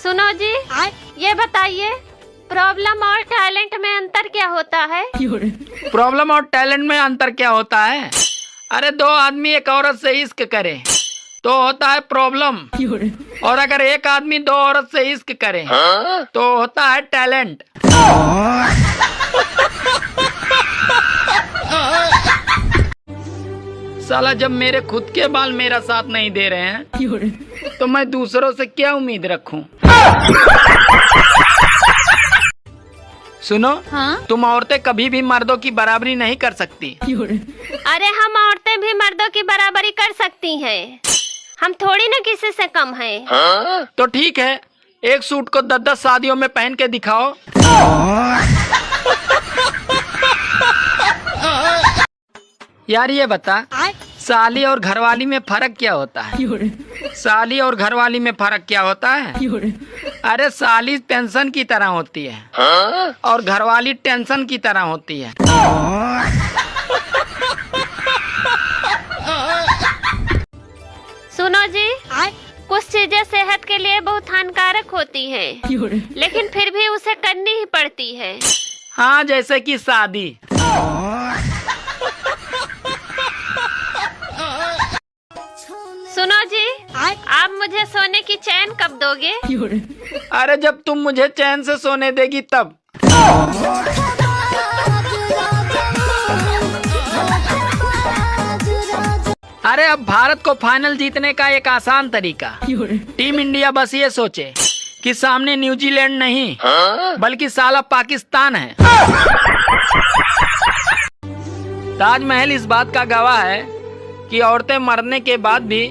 सुनो जी, ये बताइए प्रॉब्लम और टैलेंट में अंतर क्या होता है? प्रॉब्लम और टैलेंट में अंतर क्या होता है? अरे दो आदमी एक औरत से इश्क करे तो होता है प्रॉब्लम, और अगर एक आदमी दो औरत से इश्क करे तो होता है टैलेंट। साला जब मेरे खुद के बाल मेरा साथ नहीं दे रहे हैं तो मैं दूसरों से क्या उम्मीद रखूं? सुनो, हाँ? तुम औरतें कभी भी मर्दों की बराबरी नहीं कर सकती। अरे हम औरतें भी मर्दों की बराबरी कर सकती हैं। हम थोड़ी ना किसी से कम हैं। तो ठीक है, एक सूट को 10-10 शादियों में पहन के दिखाओ। यार ये बता, साली और घरवाली में फर्क क्या होता है? साली और घरवाली में फर्क क्या होता है? अरे साली पेंशन की तरह होती है और घरवाली टेंशन की तरह होती है। सुनो जी, कुछ चीजें सेहत के लिए बहुत हानिकारक होती हैं, लेकिन फिर भी उसे करनी ही पड़ती है। हाँ, जैसे कि शादी। सुनो जी, आप मुझे सोने की चैन कब दोगे? अरे जब तुम मुझे चैन से सोने देगी तब। अरे अब भारत को फाइनल जीतने का एक आसान तरीका, टीम इंडिया बस ये सोचे कि सामने न्यूजीलैंड नहीं बल्कि साला पाकिस्तान है। ताजमहल इस बात का गवाह है कि औरतें मरने के बाद भी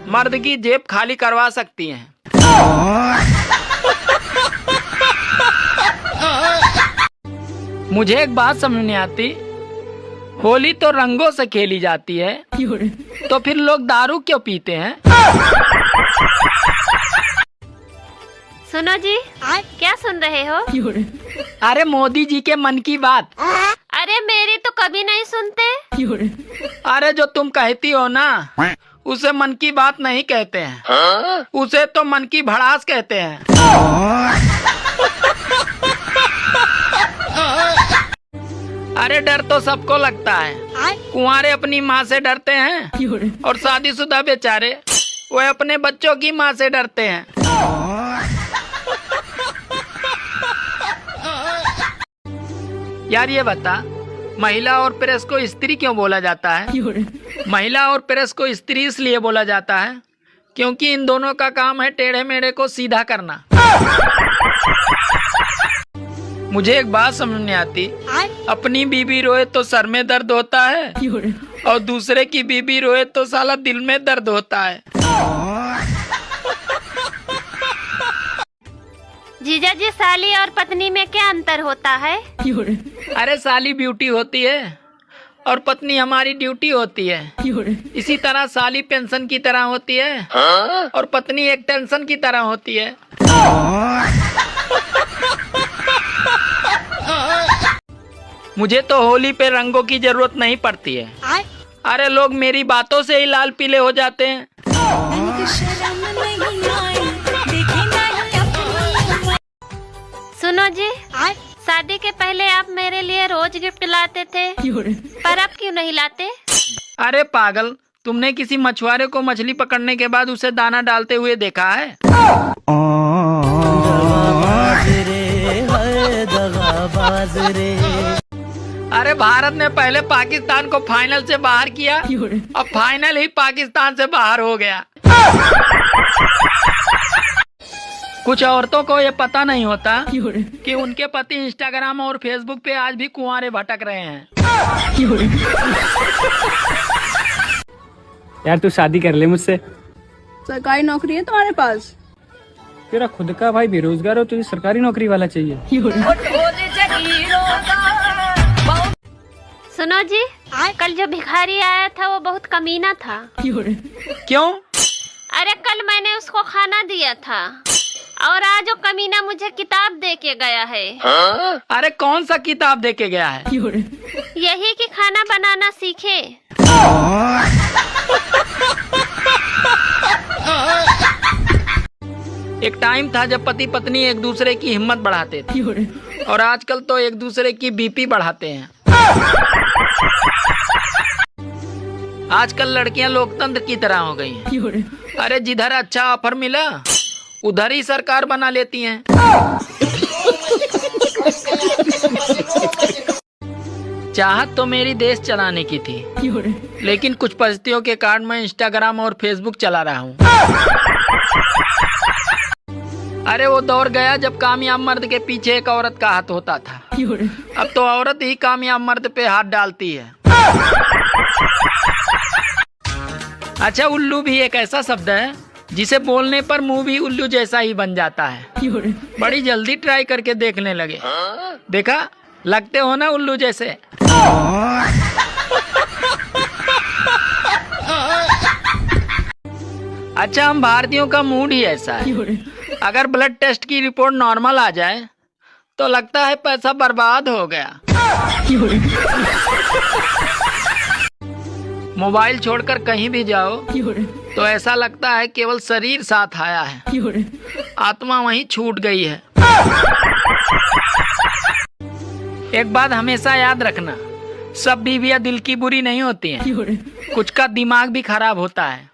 मर्द की जेब खाली करवा सकती हैं। मुझे एक बात समझ नहीं आती, होली तो रंगों से खेली जाती है तो फिर लोग दारू क्यों पीते हैं? सुनो जी, क्या सुन रहे हो? अरे मोदी जी के मन की बात। अरे मेरी तो कभी नहीं सुनते। अरे जो तुम कहती हो ना, उसे मन की बात नहीं कहते हैं, उसे तो मन की भड़ास कहते हैं। अरे डर तो सबको लगता है, कुंवारे अपनी माँ से डरते हैं और शादीशुदा बेचारे वो अपने बच्चों की माँ से डरते हैं। यार ये बता, महिला और प्रेस को स्त्री क्यों बोला जाता है? महिला और प्रेस को स्त्री इसलिए बोला जाता है क्योंकि इन दोनों का काम है टेढ़े मेढ़े को सीधा करना। मुझे एक बात समझ नहीं आती, अपनी बीबी रोए तो सर में दर्द होता है और दूसरे की बीबी रोए तो साला दिल में दर्द होता है। जीजा जी, साली और पत्नी में क्या अंतर होता है? अरे साली ब्यूटी होती है और पत्नी हमारी ड्यूटी होती है। इसी तरह साली पेंशन की तरह होती है और पत्नी एक टेंशन की तरह होती है। मुझे तो होली पे रंगों की जरूरत नहीं पड़ती है। अरे लोग मेरी बातों से ही लाल पीले हो जाते हैं। सुनो जी, शादी के पहले आप मेरे लिए रोज गिफ्ट लाते थे, पर अब क्यों नहीं लाते? अरे पागल, तुमने किसी मछुआरे को मछली पकड़ने के बाद उसे दाना डालते हुए देखा है? अरे भारत ने पहले पाकिस्तान को फाइनल से बाहर किया, अब फाइनल ही पाकिस्तान से बाहर हो गया। कुछ औरतों को ये पता नहीं होता कि उनके पति इंस्टाग्राम और फेसबुक पे आज भी कुंवारे भटक रहे हैं। यार तू शादी कर ले मुझसे। सरकारी नौकरी है तुम्हारे पास? तेरा खुद का भाई बेरोजगार हो, तुझे सरकारी नौकरी वाला चाहिए। सुनो जी, कल जो भिखारी आया था वो बहुत कमीना था। क्यों? अरे कल मैंने उसको खाना दिया था और आज वो कमीना मुझे किताब दे के गया है। अरे कौन सा किताब दे के गया है? यही कि खाना बनाना सीखे। एक टाइम था जब पति पत्नी एक दूसरे की हिम्मत बढ़ाते थे और आजकल तो एक दूसरे की बीपी बढ़ाते हैं। आजकल लड़कियां लोकतंत्र की तरह हो गई हैं। अरे जिधर अच्छा ऑफर मिला उधर ही सरकार बना लेती हैं। चाहत तो मेरी देश चलाने की थी, लेकिन कुछ परिस्थितियों के कारण मैं इंस्टाग्राम और फेसबुक चला रहा हूँ। अरे वो दौर गया जब कामयाब मर्द के पीछे एक औरत का हाथ होता था। अब तो औरत ही कामयाब मर्द पे हाथ डालती है। अच्छा, उल्लू भी एक ऐसा शब्द है जिसे बोलने पर मुंह भी उल्लू जैसा ही बन जाता है। बड़ी जल्दी ट्राई करके देखने लगे। देखा, लगते हो ना उल्लू जैसे। अच्छा, हम भारतीयों का मूड ही ऐसा है। अगर ब्लड टेस्ट की रिपोर्ट नॉर्मल आ जाए तो लगता है पैसा बर्बाद हो गया। मोबाइल छोड़कर कहीं भी जाओ तो ऐसा लगता है केवल शरीर साथ आया है, आत्मा वहीं छूट गई है। एक बात हमेशा याद रखना, सब बीवियां दिल की बुरी नहीं होती हैं, कुछ का दिमाग भी खराब होता है।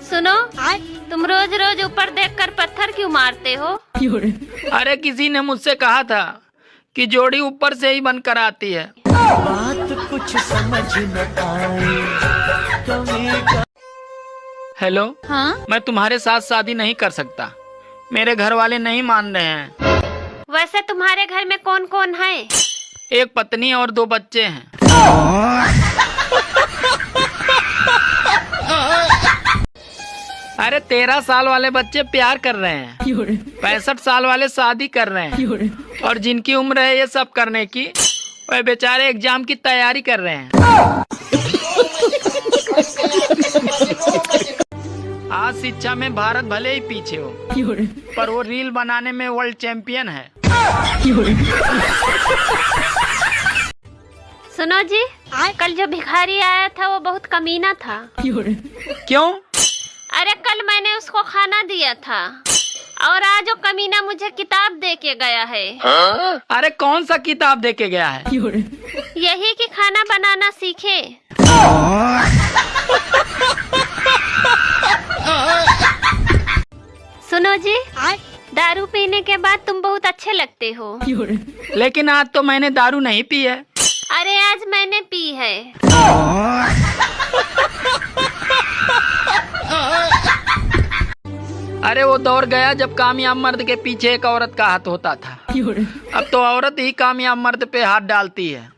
सुनो, तुम रोज रोज ऊपर देखकर पत्थर क्यों मारते हो? अरे किसी ने मुझसे कहा था कि जोड़ी ऊपर से ही बनकर आती है। बात कुछ समझ न आए। हेलो, हाँ, मैं तुम्हारे साथ शादी नहीं कर सकता, मेरे घर वाले नहीं मान रहे हैं। वैसे तुम्हारे घर में कौन कौन है? एक पत्नी और 2 बच्चे हैं। अरे 13 साल वाले बच्चे प्यार कर रहे हैं, 65 साल वाले शादी कर रहे हैं, और जिनकी उम्र है ये सब करने की, वे बेचारे एग्जाम की तैयारी कर रहे हैं। आज शिक्षा में भारत भले ही पीछे हो, पर वो रील बनाने में वर्ल्ड चैंपियन है। सुनो जी, कल जो भिखारी आया था वो बहुत कमीना था। क्यों? अरे कल मैंने उसको खाना दिया था और आज वो कमीना मुझे किताब दे के गया है। अरे कौन सा किताब दे के गया है? यही कि खाना बनाना सीखे। सुनो जी, दारू पीने के बाद तुम बहुत अच्छे लगते हो। लेकिन आज तो मैंने दारू नहीं पी है। अरे आज मैंने पी है। अरे वो दौर गया जब कामयाब मर्द के पीछे एक औरत का हाथ होता था। अब तो औरत ही कामयाब मर्द पे हाथ डालती है।